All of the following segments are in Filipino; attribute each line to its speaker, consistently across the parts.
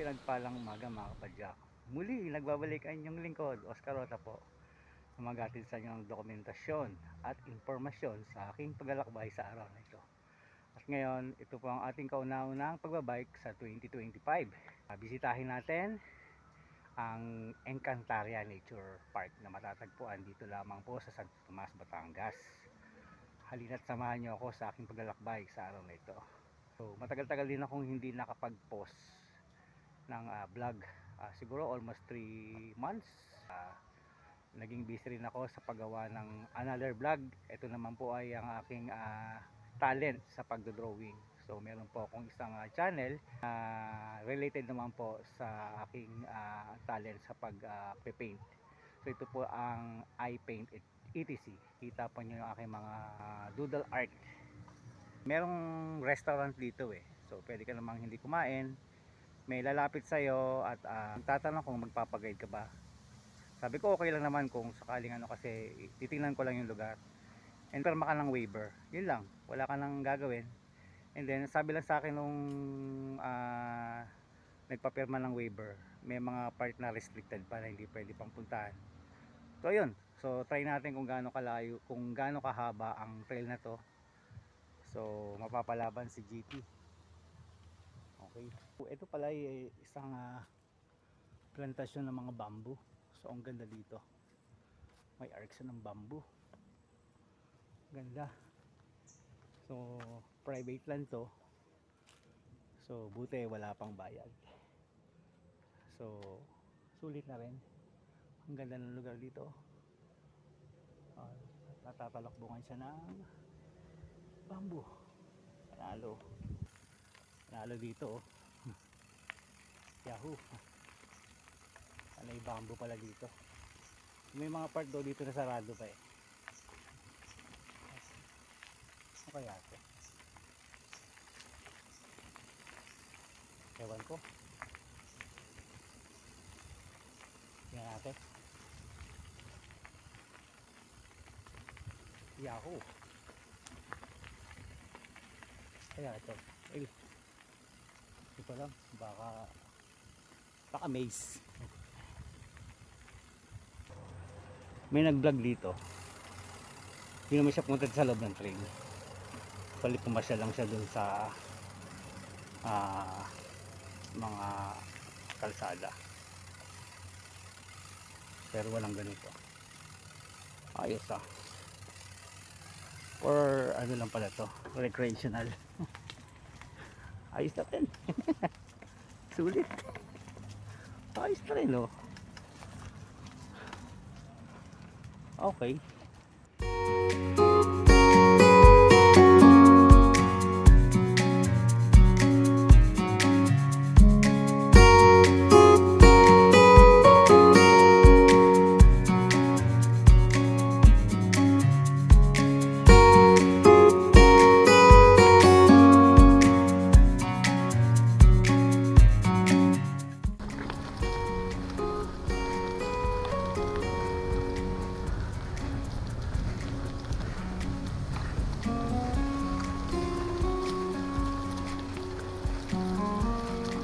Speaker 1: Pinagpalang umaga mga kapadyak. Muli, nagbabalik ang inyong lingkod, Oscar Rota po. Sumagatid sa inyong dokumentasyon at impormasyon sa aking paglalakbay sa araw na ito. At ngayon, ito po ang ating kauna-unahang pagbabike sa 2025. Bisitahin natin ang Encantaria Nature Park na matatagpuan dito lamang po sa San Tomas, Batangas. Halina't samahan niyo ako sa aking paglalakbay sa araw na ito. So, matagal-tagal din akong hindi nakapag-post ng vlog, siguro almost 3 months. Naging busy rin ako sa paggawa ng another vlog. Ito naman po ay ang aking talent sa pagdodrawing. So meron po akong isang channel related naman po sa aking talent sa pag-paint. So ito po ang I Paint ETC. Kita po nyo yung aking mga doodle art. Merong restaurant dito so pwede ka namang hindi kumain. May lalapit sa'yo at tatanong kung magpapaguide ka ba. Sabi ko okay lang naman kung sakaling kasi titingnan ko lang yung lugar. And pirma ka ng waiver, yun lang, wala ka nang gagawin. And then sabi lang sa akin nung nagpapirma ng waiver, may mga part na restricted pa na hindi pwede pang puntahan. So yun, so try natin kung gaano kalayo, kung gaano kahaba ang trail na to. So mapapalaban si GT. Okay. Ito pala ay isang plantasyon ng mga bamboo. So ang ganda dito. May arcs ng bamboo. Ganda. So private land to. So buti wala pang bayad. So sulit na rin. Ang ganda ng lugar dito. Natatalakbungan siya ng bamboo. Panalo dito Yahoo. May bamboo pala dito. May mga part daw dito na sarado pa Ano kaya ito? Ewan ko. Tingnan natin. Yahoo. Kaya ito. Ito lang. Baka maze. May nag-vlog dito. Hindi naman siya pumunta sa loob ng train. Bali pumasya lang siya dun sa mga kalsada. Pero walang ganito. Ayos or ano lang pala to, recreational. Ayos natin. Sulit. Ayos na rin Okay.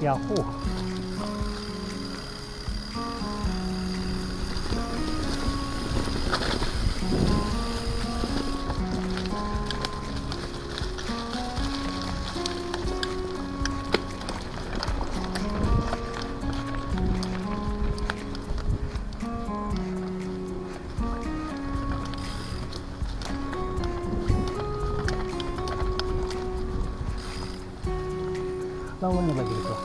Speaker 1: Yahoo. Bawal na ba dito?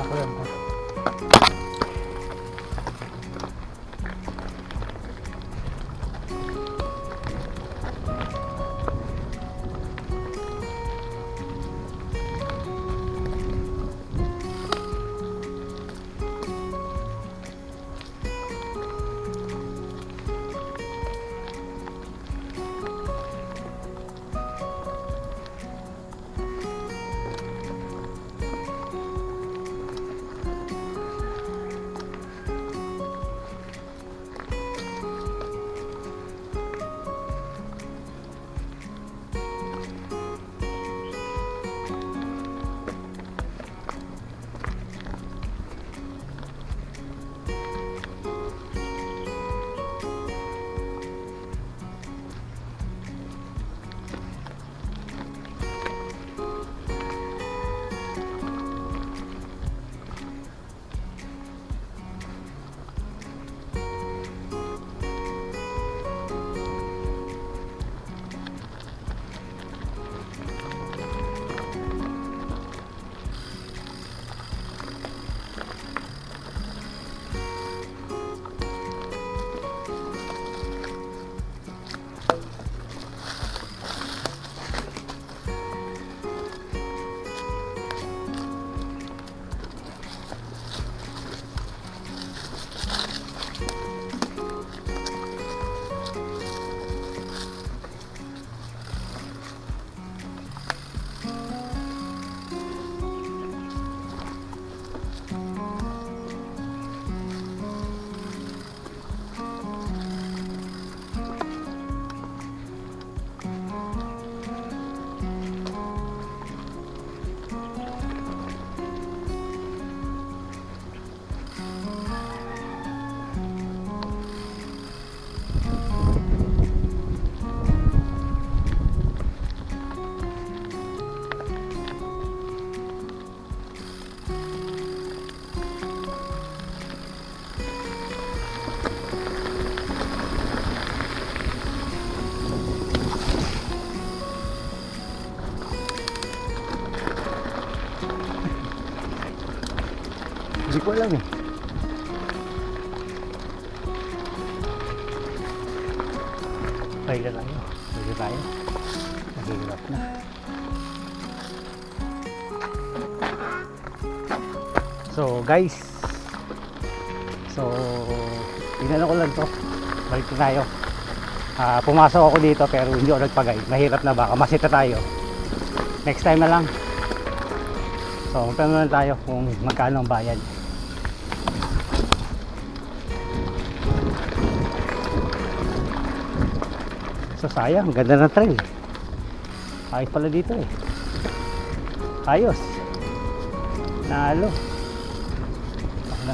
Speaker 1: Ayan. Hindi ko alam eh. Pahiga tayo. Pahiga tayo. Nahihirap na. So guys. So inano ko lang to. Balik na tayo. Pumasok ako dito pero hindi ako nagpag-guide. Mahirap na, baka masita tayo. Next time na lang. So magtanong na tayo kung magkano ang bayad. So sayang, ganda ng trail. Ayos pala dito eh. Ayos. Nalo.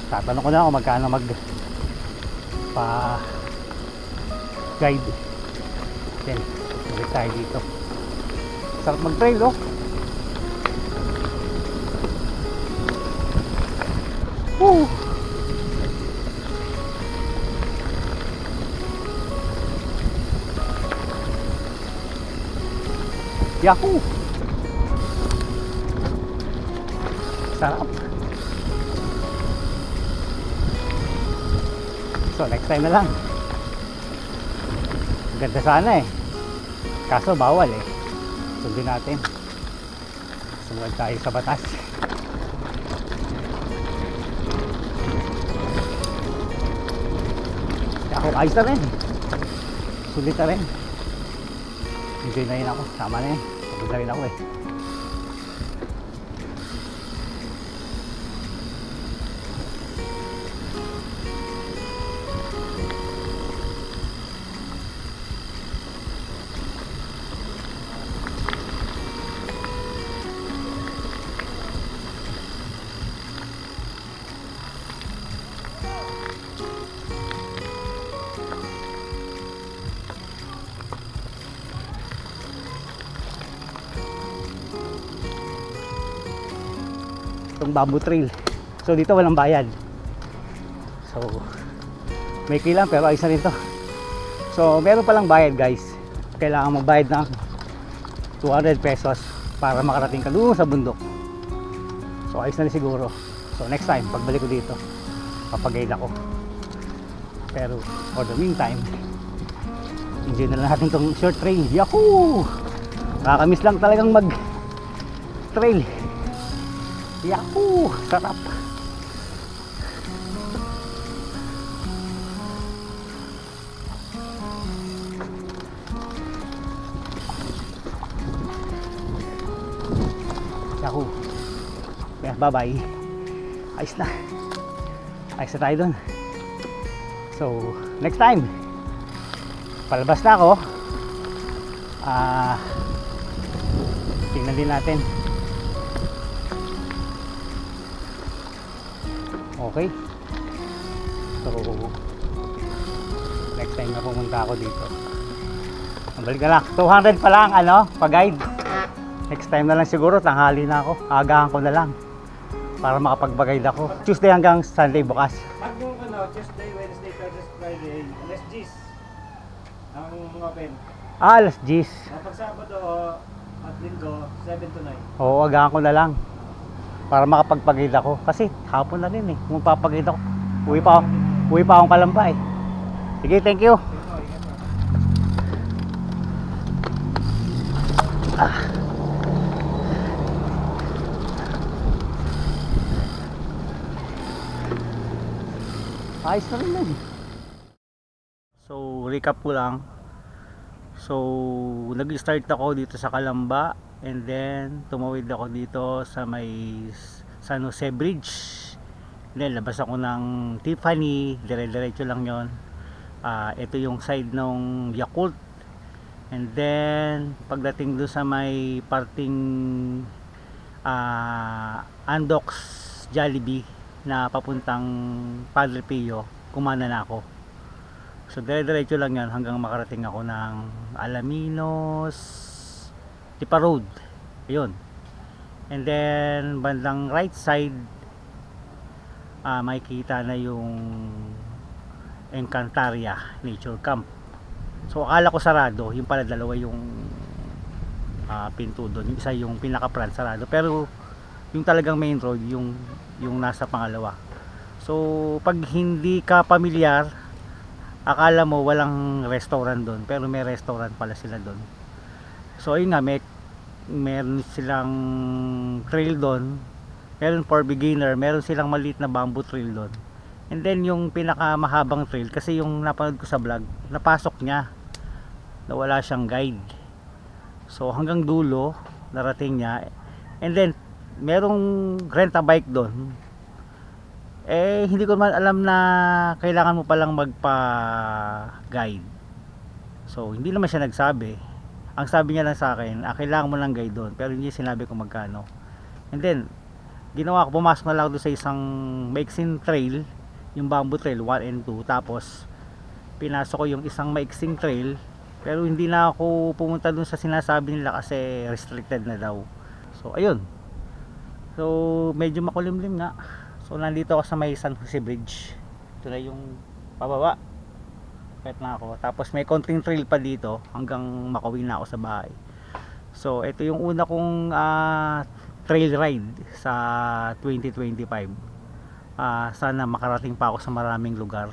Speaker 1: Tatanong ko na ako magkano mag pa guide. Yan, ulit tayo dito. Sarap mag trail oh. Woo! Yahoo! Sarap. So next time na lang. Ganda sana eh. Kaso bawal eh. Sundin natin. Sunod tayo sa batas. Ako ayos na rin. Sulit na rin. Enjoy na rin ako. Tama na yun. Pagod na rin ako eh. Itong bamboo trail. So dito walang bayad. So may kilang pero ayos na rin to. So meron palang bayad guys. Kailangan magbayad ng 200 pesos para makarating ka doon sa bundok. So ayos na rin siguro. So next time pagbalik ko dito papag-guide ako. Pero for the meantime, enjoy na lang natin tong short trail. Yahoo! Nakakamiss lang talagang mag trail. Yahoo! Sarap! Yahoo! Kaya bye bye. Ayos na. Ayos na tayo dun. So next time palabas na ako. Tingnan din natin. Okay. So next time na pumunta ako dito. Balik na lang. 200 pa lang pag-guide. Next time na lang siguro tanghali na ako. Agahan ko na lang para makapag-guide ako. Tuesday hanggang Sunday bukas.
Speaker 2: Pag yung Tuesday, Wednesday, Thursday, Friday, alas 10 ang open.
Speaker 1: Alas 10.
Speaker 2: Pag Sabado at Linggo, 7 to 9.
Speaker 1: Oo, agahan ko na lang para makapag-guide ako. Kasi hapon na rin kung papag-guide ako. Uwi pa akong Kalamba Sige, thank you. Ayos na rin So recap ko lang. So nag-start ako dito sa Kalamba, and then tumawid ako dito sa may San Jose Bridge, and then labas ako ng Tiffany, dire-diretso lang yon. Ito yung side ng Yakult, and then pagdating doon sa may parting Andox Jollibee na papuntang Padre Pio, kumana na ako. So dire-diretso lang yan hanggang makarating ako ng Alaminos Tipa Road. Ayun. And then bandang right side makikita na yung Encantaria Nature Camp. So akala ko sarado, yung pala dalawa yung pinto doon. Yung isa yung pinaka-front sarado, pero yung talagang main road yung nasa pangalawa. So pag hindi ka pamilyar, akala mo walang restaurant doon, pero may restaurant pala sila doon. So ayun nga, meron silang trail doon, meron for beginner, meron silang maliit na bamboo trail doon. And then yung pinaka mahabang trail, kasi yung napanood ko sa vlog, napasok niya na wala siyang guide. So hanggang dulo narating niya. And then merong rent a bike doon. Hindi ko man alam na kailangan mo palang magpa-guide. So hindi naman siya nagsabi. Ang sabi niya lang sa akin, kailangan mo lang guide doon, pero hindi sinabi kung magkano. And then ginawa ko, pumasok na lang doon sa isang maiksing trail, yung bamboo trail 1 and 2. Tapos pinasok ko yung isang maiksing trail, pero hindi na ako pumunta doon sa sinasabi nila kasi restricted na daw. So ayun. So medyo makulimlim nga. So nandito ako sa may San Jose Bridge. Ito na yung pababa. Kahit na ako. Tapos may konting trail pa dito hanggang makauwi na ako sa bahay. So ito yung una kong trail ride sa 2025. Sana makarating pa ako sa maraming lugar.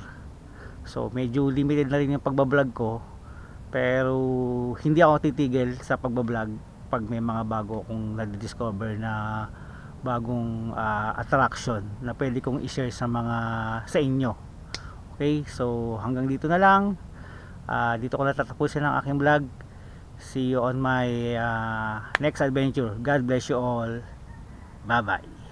Speaker 1: So medyo limited na rin yung pagbablog ko, pero hindi ako titigil sa pagbablog pag may mga bago akong na-discover na bagong attraction na pwede kong i-share sa inyo. Okay, so hanggang dito na lang. Dito ko natatapusin ang aking vlog. See you on my next adventure. God bless you all. Bye bye.